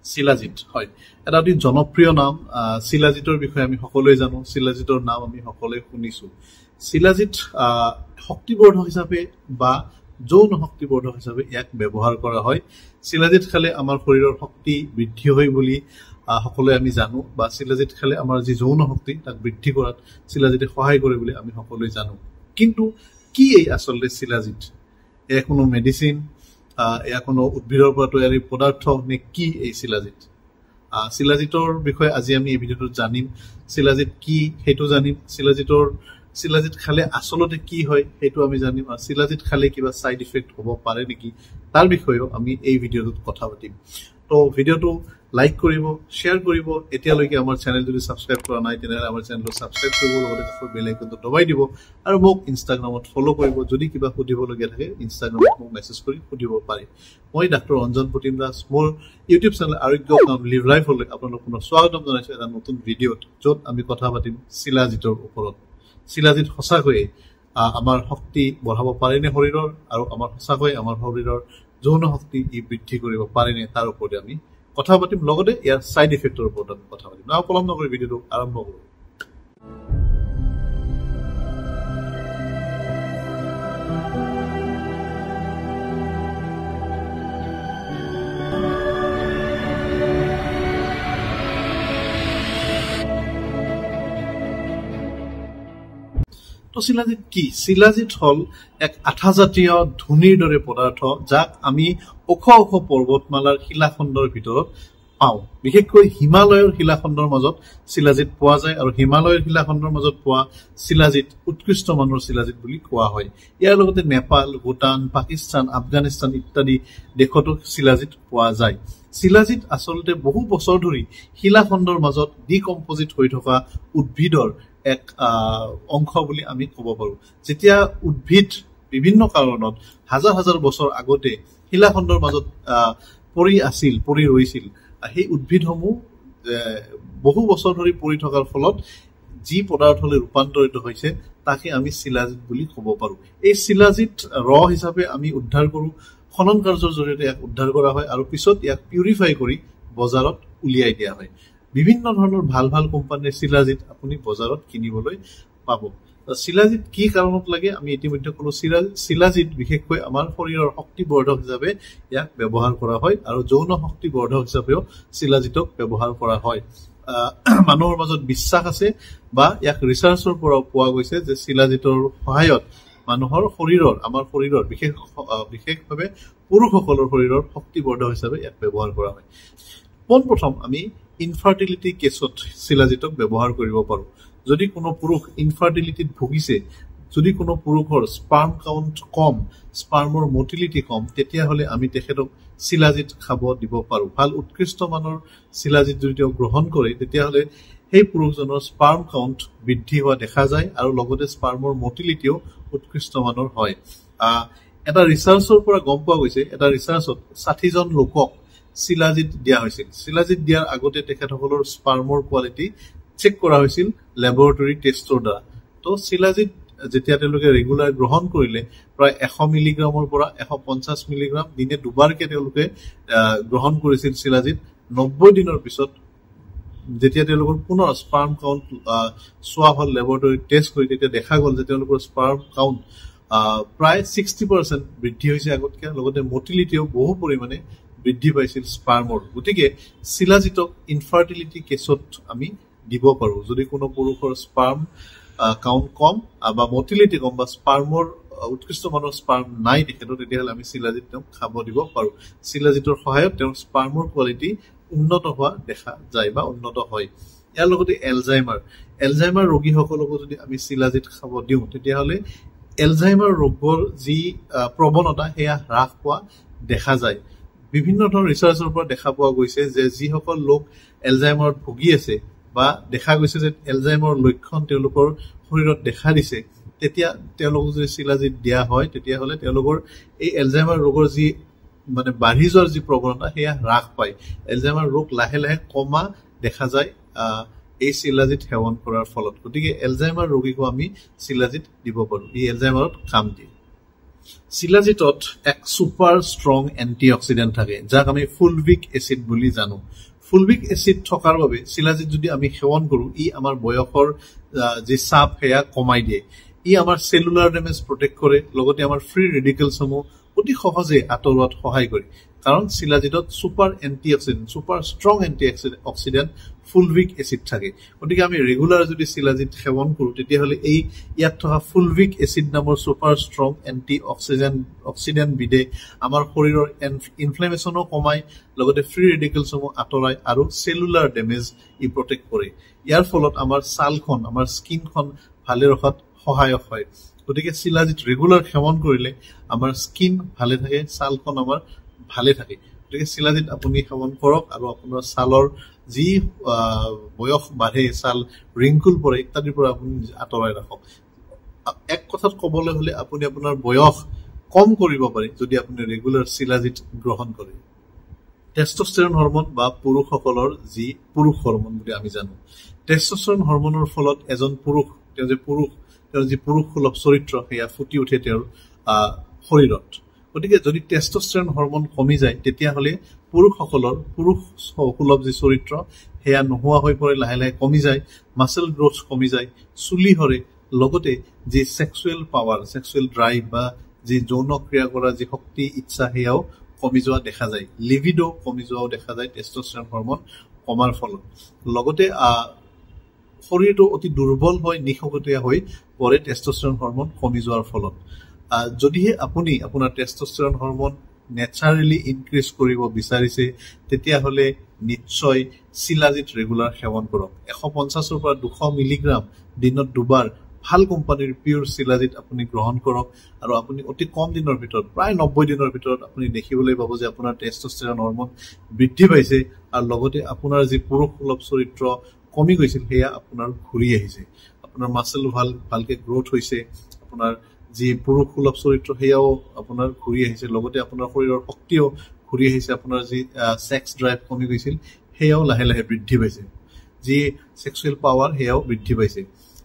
শিলাজিৎ হয় এটা অতি জনপ্ৰিয় নাম শিলাজিতৰ বিষয়ে আমি সকলোৱে জানো শিলাজিতৰ নাম আমি সকলোৱে শুনিছো শিলাজিৎ শক্তিবৰ্ধক হিচাপে বা যৌন শক্তিবৰ্ধক হিচাপে ইয়াক ব্যৱহাৰ কৰা হয় শিলাজিৎ খালে আমাৰ শৰীৰৰ শক্তি বৃদ্ধি হয় বুলি সকলোৱে আমি জানো বা শিলাজিৎ খালে আমাৰ যি যৌন শক্তি তাক বৃদ্ধি কৰাত শিলাজিতে সহায় কৰে বুলি আমি সকলোৱে জানো কিন্তু কি এই আচলতে শিলাজিৎ এয়া কোনো মেডিচিন এয়া কোনো উদ্ভিদৰ পৰা তৈয়াৰী পদাৰ্থ নে কি এই শিলাজিৎ শিলাজিতৰ বিষয়ে আজি আমি এই ভিডিঅ'টোত জানিম শিলাজিৎ কি সেইটো জানিম শিলাজিৎ খালে আচলতে কি হয় সেইটো আমি জানিম আৰু শিলাজিৎ খালে কিবা সাইড ইফেক্ট হ'ব পাৰে নেকি তাৰ বিষয়েও আমি এই ভিডিঅ'টোত কথা পাতিম তো ভিডিঅ'টো লাইক কৰিব শেয়াৰ কৰিব এতিয়ালৈকে আমাৰ চেনেল যদি সাবস্ক্ৰাইব কৰা নাই তেনেহলে আমাৰ চেনেলটো সাবস্ক্ৰাইব কৰিব লগতে কাষৰ বেল আইকনটো দবাই দিব আৰু মোক ইনষ্টাগ্ৰামত ফলো কৰিব যদি কিবা সুধিবলগীয়া থাকে ইনষ্টাগ্ৰামত মোক মেছেজ কৰি সুধিব পাৰে মই ডাক্তৰ অঞ্জন প্ৰতিম দাস মোৰ ইউটিউব চেনেল আৰোগ্য কাম লিভ লাইফলৈ আপোনালোকক স্বাগতম জনাইছো এটা নতুন ভিডিঅ'ত য'ত আমি কথা পাতিম শিলাজিতৰ ওপৰত শিলাজিৎ সঁচাকৈয়ে আমাৰ শক্তি বঢ়াব পাৰেনে শৰীৰৰ আৰু আমাৰ সঁচাকৈয়ে আমাৰ শৰীৰৰ যৌন শক্তি ই বৃদ্ধি কৰিব পাৰেনে তাৰ ওপৰত আমি কথা পাতিম লগতে ইয়াৰ সাইড ইফেক্টৰ ওপৰত আমি কথা পাতিম না পলম নকৰি ভিডিঅ'টো আৰম্ভ কৰোঁ তো শিলাজিৎ কি শিলাজিৎ হল এক আঠাজাতীয় ধূনিৰ দৰে পদাৰ্থ যাক আমি ওখ ওখ পৰ্বতমালাৰ শিলাখণ্ডৰ ভিতৰত পাওঁ বিশেষকৈ হিমালয়ৰ শিলাখণ্ডৰ মাজত শিলাজিৎ পোৱা যায় আৰু হিমালয়ৰ শিলাখণ্ডৰ মাজত পোৱা শিলাজিৎ উৎকৃষ্ট মানৰ শিলাজিৎ বুলি কোৱা হয় ইয়াৰ লগতে নেপাল ভূটান পাকিস্তান আফগানিস্তান ইত্যাদি দেশতো শিলাজিৎ পোৱা যায় শিলাজিৎ আচলতে বহু বছৰ ধৰি শিলাখণ্ডৰ মাজত ডিকম্পোজিট হৈ থকা উদ্ভিদৰ এক অংশ বুলি আমি ক'ব পাৰো যেতিয়া উদ্ভিদ বিভিন্ন কাৰণত হাজাৰ হাজাৰ বছৰ আগতে শিলাখণ্ডৰ মাজত পৰি ৰৈছিল সেই উদ্ভিদসমূহ বহু বছৰ ধৰি পৰি থকাৰ ফলত যি পদাৰ্থলৈ ৰূপান্তৰিত হৈছে তাকে আমি শিলাজিৎ বুলি ক'ব পাৰো এই শিলাজিৎ হিচাপে আমি উদ্ধাৰ কৰো খনন কাৰ্যৰ জৰিয়তে ইয়াক উদ্ধাৰ কৰা হয় আৰু পিছত ইয়াক পিউৰিফাই কৰি বজাৰত উলিয়াই দিয়া হয় বিভিন্ন ধৰণৰ ভাল ভাল কোম্পানীৰ শিলাজিৎ আপুনি বজাৰত কিনিবলৈ পাব শিলাজিৎ কি কাৰণত লাগে আমি ইতিমধ্যে কোনো শিলাজিৎ বিশেষকৈ আমাৰ শৰীৰৰ শক্তিবৰ্ধক হিচাপে ইয়াক ব্যৱহাৰ কৰা হয় আৰু যৌন শক্তিবৰ্ধক হিচাপেও শিলাজিৎক ব্যৱহাৰ কৰা হয় মানুহৰ মাজত বিশ্বাস আছে বা ইয়াক ৰিচাৰ্চৰ পৰা পোৱা গৈছে যে শিলাজিৎৰ সহায়ত মানুহৰ শৰীৰৰ আমাৰ শৰীৰৰ বিশেষভাৱে পুৰুষসকলৰ শৰীৰৰ শক্তিবৰ্ধক হিচাপে ইয়াক ব্যৱহাৰ কৰা হয় পোনপ্ৰথম আমি ইনফাৰ্টিলিটি কেছত শিলাজিৎক ব্যৱহাৰ কৰিব পাৰো যদি কোনো পুৰুষ ইনফাৰ্টিলিটিত ভুগিছে যদি কোনো পুৰুষৰ স্পাৰ্ম কাউন্ট কম স্পাৰ্মৰ মোটিলিটি কম তেতিয়াহলে আমি তেখেতক শিলাজিৎ খাব দিব পাৰো ভাল উৎকৃষ্ট মানৰ শিলাজিৎ যদি তেওঁ গ্ৰহণ কৰে তেতিয়াহলে সেই পুৰুষজনৰ স্পাৰ্ম কাউন্ট বৃদ্ধি হোৱা দেখা যায় আৰু লগতে স্পাৰ্মৰ মোটিলিটিও উৎকৃষ্ট মানৰ হয় এটা ৰিচাৰ্চৰ পৰা গম পোৱা গৈছে এটা ৰিচাৰ্চত 60 জন লোকক শিলাজিৎ দিয়া হৈছিল শিলাজিৎ দিয়াৰ আগতে তেখেতসকলৰ স্পাৰ্মৰ কোৱালিটি চেক কৰা হৈছিল ল্যাবৰেটৰী টেষ্টৰ দ্বাৰা তো শিলাজিৎ যেতিয়া তেওঁলোকে ৰেগুলাৰ গ্ৰহণ কৰিলে প্ৰায় 100 মিলিগ্ৰামৰ পৰা 150 মিলিগ্ৰাম দিনে দুবাৰকে তেওঁলোকে গ্ৰহণ কৰিছিল শিলাজিৎ 90 দিনৰ পিছত যেতিয়া তেওঁলোকৰ পুনৰ স্পাৰ্ম কাউন্ট সোৱা হল ল্যাবৰেটৰী টেষ্ট কৰি তেতিয়া দেখা গল যে তেওঁলোকৰ স্পাৰ্ম কাউন্ট প্ৰায় 60% বৃদ্ধি হৈছে আগতকৈ লগতে মোটিলিটিও বহু পৰিমাণে বৃদ্ধি পাইছিল স্পাৰ্মৰ গতিকে শিলাজিৎক ইনফাৰ্টিলিটি কেছত আমি দিব পাৰো যদি কোনো পুৰুষৰ স্পাৰ্ম কাউন্ট কম বা মোটিলিটি কম বা স্পাৰ্মৰ উৎকৃষ্ট মানৰ স্পাৰ্ম নাই তেখেতৰ তেতিয়াহ'লে আমি শিলাজিৎ তেওঁক খাব দিব পাৰো শিলাজিৎৰ সহায়ত তেওঁৰ স্পাৰ্মৰ কোৱালিটি উন্নত হোৱা দেখা যায় বা উন্নত হয় ইয়াৰ লগতে এলজাইমাৰ ৰোগীসকলকো যদি আমি শিলাজিৎ খাব দিওঁ তেতিয়াহ'লে এলজাইমাৰ ৰোগৰ যি প্ৰৱণতা সেয়া হ্ৰাস পোৱা দেখা যায় বিভিন্ন ধৰণৰ ৰিচাৰ্চৰ পৰা দেখা পোৱা গৈছে যে যিসকল লোক এলজাইমাৰত ভুগি আছে বা দেখা গৈছে যে এলজাইমাৰৰ লক্ষণ তেওঁলোকৰ শৰীৰত দেখা দিছে তেতিয়া তেওঁলোকক যদি শিলাজিৎ দিয়া হয় তেতিয়াহ'লে তেওঁলোকৰ এই এলজাইমাৰ ৰোগৰ যি মানে বাঢ়ি যোৱাৰ যি প্ৰৱণতা সেয়া হ্ৰাস পায় এলজাইমাৰ ৰোগ লাহে লাহে কমা দেখা যায় এই শিলাজিৎ সেৱন কৰাৰ ফলত গতিকে এলজাইমাৰ ৰোগীকো আমি শিলাজিৎ দিব পাৰো এই এলজাইমাৰত কাম দিয়ে শিলাজিতত এক সুপাৰ ষ্ট্ৰং এন্টিঅক্সিডেন্ট থাকে যাক আমি ফুলভিক এসিড বুলি জানো ফুলভিক এসিড থকাৰ বাবে শিলাজিত যদি আমি সেৱন কৰো ই আমাৰ বয়সৰ যে চাপ হেয়া কমাই দিয়ে ই আমাৰ সেলুলাৰ ডেমেজ প্ৰটেক্ট কৰে লগতে আমাৰ ফ্ৰী ৰেডিকেলসমূহ অতি সহজে আঁতৰোৱাত সহায় কৰে কাৰণ শিলাজিতত super antioxidant super strong antioxidant fulvic acid থাকে গতিকে আমি ৰেগুলাৰ যদি শিলাজিত সেৱন কৰো তেতিয়াহলে এই ইয়াত থকা ফুলভিক এসিড নামৰ সুপাৰ ষ্ট্ৰং এন্টিঅক্সিডেন্ট বিধে আমাৰ শৰীৰৰ ইনফ্লেমেশ্যনো কমাই লগতে ফ্ৰী ৰেডিকেলসমূহ আঁতৰাই আৰু সেলুলাৰ ডেমেজ ই প্ৰটেক্ট কৰে ইয়াৰ ফলত আমাৰ ছালখন আমাৰ স্কিনখন ভালে ৰখাত সহায়ক হয় গতিকে শিলাজিত ৰেগুলাৰ সেৱন কৰিলে আমাৰ স্কিন ভালে থাকে ছালখন আমাৰ ভালে থাকে গতিকে শিলাজিত আপুনি সেৱন কৰক আৰু আপোনাৰ ছালৰ যি বয়স বাঢ়ে ছাল ৰিংকুল পৰে ইত্যাদিৰ পৰা আপুনি আঁতৰাই ৰাখক এক কথাত ক'বলৈ হলে আপুনি আপোনাৰ বয়স কম কৰিব পাৰে যদি আপুনি ৰেগুলাৰ শিলাজিত গ্ৰহণ কৰে টেষ্টষ্টেৰন হৰমন বা পুৰুষসকলৰ যি পুৰুষ হৰমন বুলি আমি জানো টেষ্টষ্টেৰন হৰমনৰ ফলত এজন পুৰুষ তেওঁৰ যি পুৰুষ সুলভ চৰিত্ৰ সেয়া ফুটি উঠে তেওঁৰ শৰীৰত গতিকে যদি টেষ্টষ্টেৰন হৰমন কমি যায় তেতিয়াহলে পুৰুষসকলৰ পুৰুষ সুলভ যি চৰিত্ৰ সেয়া নোহোৱা হৈ পৰে লাহে লাহে কমি যায় মাসল গ্ৰোথ কমি যায় চুলি হৰে লগতে যি সেক্সুৱেল পাৱাৰ সেক্সুৱেল ড্ৰাইভ বা যি যৌন ক্ৰিয়া কৰা যি শক্তি ইচ্ছা সেয়াও কমি যোৱা দেখা যায় লিভিডো কমি যোৱাও দেখা যায় টেষ্টষ্টেৰন হৰমন কমাৰ ফলত লগতে শৰীৰটো অতি দুৰ্বল হৈ নিশকতীয়া হৈ পৰে টেষ্টষ্টেৰন হৰমন কমি যোৱাৰ ফলত যদিহে আপুনি আপোনাৰ টেষ্টষ্টেৰন হৰমন নেচাৰেলি ইনক্ৰিজ কৰিব বিচাৰিছে তেতিয়াহলে নিশ্চয় শিলাজিত ৰেগুলাৰ সেৱন কৰক 150 পৰা 200 মিলিগ্ৰাম দিনত দুবাৰ ভাল কোম্পানীৰ পিওৰ শিলাজিত আপুনি গ্ৰহণ কৰক আৰু আপুনি অতি কম দিনৰ ভিতৰত প্ৰায় 90 দিনৰ ভিতৰত আপুনি দেখিবলৈ পাব যে আপোনাৰ টেষ্টষ্টেৰন হৰমন বৃদ্ধি পাইছে আৰু লগতে আপোনাৰ যি পুৰুষ সুলভ চৰিত্ৰ কমি গৈছিল সেয়া আপোনাৰ ঘূৰি আহিছে আপোনাৰ মাসল ভালকে গ্ৰোথ হৈছে আপোনাৰ যি পুৰুষ সুলভ চৰিত্ৰ সেয়াও আপোনাৰ ঘূৰি আহিছে লগতে আপোনাৰ শৰীৰৰ শক্তিও ঘূৰি আহিছে আপোনাৰ যি সেক্স ড্ৰাইভ কমি গৈছিল সেয়াও লাহে লাহে বৃদ্ধি পাইছে যি সেক্সুৱেল পাৱাৰ সেয়াও বৃদ্ধি পাইছে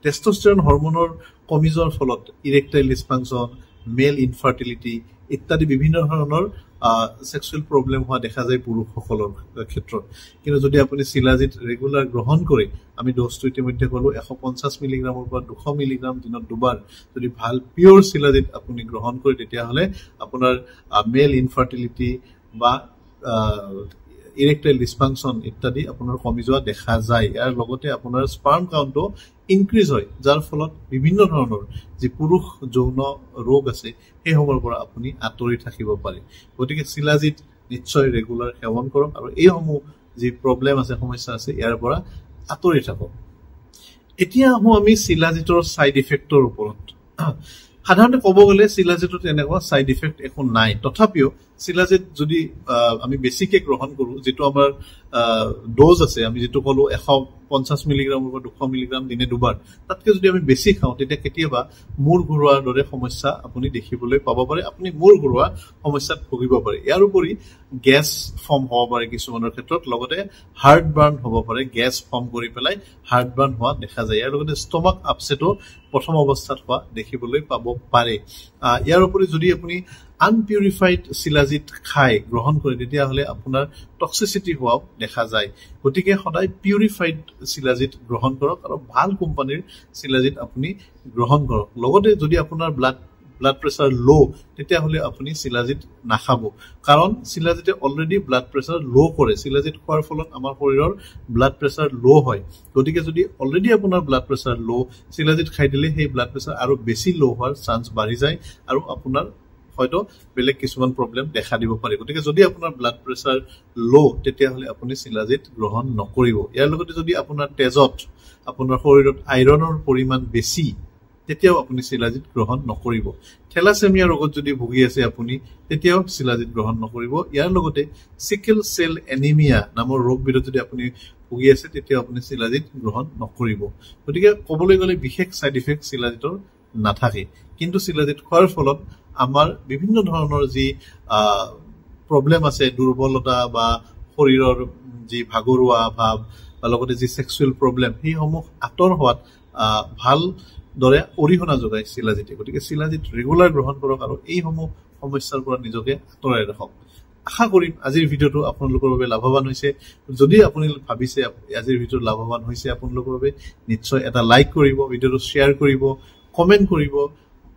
টেষ্টষ্টেৰন হৰমনৰ কমি যোৱাৰ ফলত ইৰেক্টাইল ডিছফাংচন মেল ইনফাৰ্টিলিটি ইত্যাদি বিভিন্ন ধৰণৰ সেক্সুৱেল প্ৰব্লেম হোৱা দেখা যায় পুৰুষসকলৰ ক্ষেত্ৰত কিন্তু যদি আপুনি শিলাজিত ৰেগুলাৰ গ্ৰহণ কৰে আমি ড'জটো ইতিমধ্যে ক'লো 150 মিলিগ্ৰামৰ পৰা 200 মিলিগ্ৰাম দিনত দুবাৰ যদি ভাল পিওৰ শিলাজিত আপুনি গ্ৰহণ কৰে তেতিয়াহলে আপোনাৰ মেল ইনফাৰ্টিলিটি বা ইৰেক্টাইল ডিছফাংচন ইত্যাদি আপোনাৰ কমি যোৱা দেখা যায় ইয়াৰ লগতে আপোনাৰ স্পাৰ্ম কাউণ্টটো ইনক্ৰিজ হয় যাৰ ফলত বিভিন্ন ধৰণৰ যি পুৰুষ যৌন ৰোগ আছে সেইসমূহৰ পৰা আপুনি আঁতৰি থাকিব পাৰে গতিকে শিলাজিত নিশ্চয় ৰেগুলাৰ সেৱন কৰক আৰু এইসমূহ যি প্ৰব্লেম আছে সমস্যা আছে ইয়াৰ পৰা আঁতৰি থাকক এতিয়া আমি শিলাজিতৰ সাইড ইফেক্টৰ ওপৰত সাধাৰণতে ক'ব গ'লে শিলাজিতত এনেকুৱা সাইড ইফেক্ট একো নাই তথাপিও শিলাজিত যদি আমি বেছিকে গ্ৰহণ কৰো যেটো আমাৰ ড'জ আছে আমি যেটো ক'লো 150 মিলিগ্ৰামৰ পৰা 200 মিলিগ্ৰাম দিনে দুবাৰ তাতকে যদি আমি বেছি খাওঁ তেতিয়া কেতিয়াবা মূৰ ঘূৰোৱাৰ দৰে সমস্যা আপুনি দেখিবলৈ পাব পাৰে আপুনি মূৰ ঘূৰোৱা সমস্যাত ভুগিব পাৰে ইয়াৰ উপৰি গেছ ফৰ্ম হ'ব পাৰে কিছুমানৰ ক্ষেত্ৰত লগতে হাৰ্ট বাৰ্ন হ'ব পাৰে গেছ ফৰ্ম কৰি পেলাই হাৰ্ট বাৰ্ন হোৱা দেখা যায় ইয়াৰ লগতে ষ্টমাক আপছেটো প্ৰথম অৱস্থাত হোৱা দেখিবলৈ পাব পাৰে ইয়াৰ উপৰি যদি আপুনি আনপিউৰিফাইড শিলাজিত খাই গ্ৰহণ কৰে তেতিয়াহলে আপোনাৰ টক্সিচিটি হোৱাও দেখা যায় গতিকে সদায় পিউৰিফাইড শিলাজিত গ্ৰহণ কৰক আৰু ভাল কোম্পানীৰ শিলাজিত আপুনি গ্ৰহণ কৰক লগতে যদি আপোনাৰ ব্লাড প্ৰেছাৰ লো তেতিয়াহলে আপুনি শিলাজিত নাখাব কাৰণ শিলাজিতে অলৰেডি ব্লাড প্ৰেছাৰ লো কৰে শিলাজিত খোৱাৰ ফলত আমাৰ শৰীৰৰ ব্লাড প্ৰেছাৰ লো হয় গতিকে যদি অলৰেডি আপোনাৰ ব্লাড প্ৰেছাৰ লো শিলাজিত খাই দিলে সেই ব্লাড প্ৰেছাৰ আৰু বেছি লো হোৱাৰ চান্স বাঢ়ি যায় আৰু আপোনাৰ হয়তো বেলেগ কিছুমান প্ৰব্লেম দেখা দিব পাৰে গতিকে যদি আপোনাৰ ব্লাড প্ৰেছাৰ লো তেতিয়াহলে আপুনি শিলাজিত গ্ৰহণ নকৰিব ইয়াৰ লগতে যদি আপোনাৰ তেজত আপোনাৰ শৰীৰত আইৰণৰ পৰিমাণ বেছি তেতিয়াও আপুনি শিলাজিত গ্ৰহণ নকৰিব থেলাছেমিয়া ৰোগত যদি ভুগি আছে আপুনি তেতিয়াও শিলাজিত গ্ৰহণ নকৰিব ইয়াৰ লগতে সিকেল সেল এনিমিয়া নামৰ ৰোগবিধ যদি আপুনি ভুগি আছে তেতিয়াও আপুনি শিলাজিত গ্ৰহণ নকৰিব গতিকে ক'বলৈ গ'লে বিশেষ সাইড ইফেক্ট শিলাজিতৰ নাথাকে কিন্তু শিলাজিত খোৱাৰ ফলত আমাৰ বিভিন্ন ধৰণৰ যি প্ৰব্লেম আছে দুৰ্বলতা বা শৰীৰৰ যি ভাগৰুৱা ভাৱ বা লগতে যি সেক্সুৱেল প্ৰব্লেম সেইসমূহ আঁতৰ হোৱাত ভাল দৰে অৰিহণা যোগায় শিলাজিতে গতিকে শিলাজিত ৰেগুলাৰ গ্ৰহণ কৰক আৰু এইসমূহ সমস্যাৰ পৰা নিজকে আঁতৰাই ৰাখক আশা কৰিম আজিৰ ভিডিঅ'টো আপোনালোকৰ বাবে লাভৱান হৈছে যদি আপুনি ভাবিছে আজিৰ ভিডিঅ'টো লাভৱান হৈছে আপোনালোকৰ বাবে নিশ্চয় এটা লাইক কৰিব ভিডিঅ'টো শ্বেয়াৰ কৰিব কমেন্ট কৰিব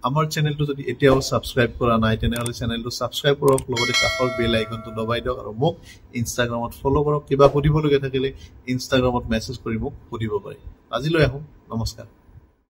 আমাৰ চেনেলটো যদি এতিয়াও সাবস্ক্ৰাইব কৰা নাই তেনেহলে চেনেলটো সাবস্ক্ৰাইব কৰক লগতে কাষৰ বেল আইকনটো দবাই দিয়ক আৰু মোক ইনষ্টাগ্ৰামত ফলো কৰক কিবা সুধিবলগীয়া থাকিলে ইনষ্টাগ্ৰামত মেছেজ কৰি মোক সুধিব পাৰে আজিলৈ আহোঁ নমস্কাৰ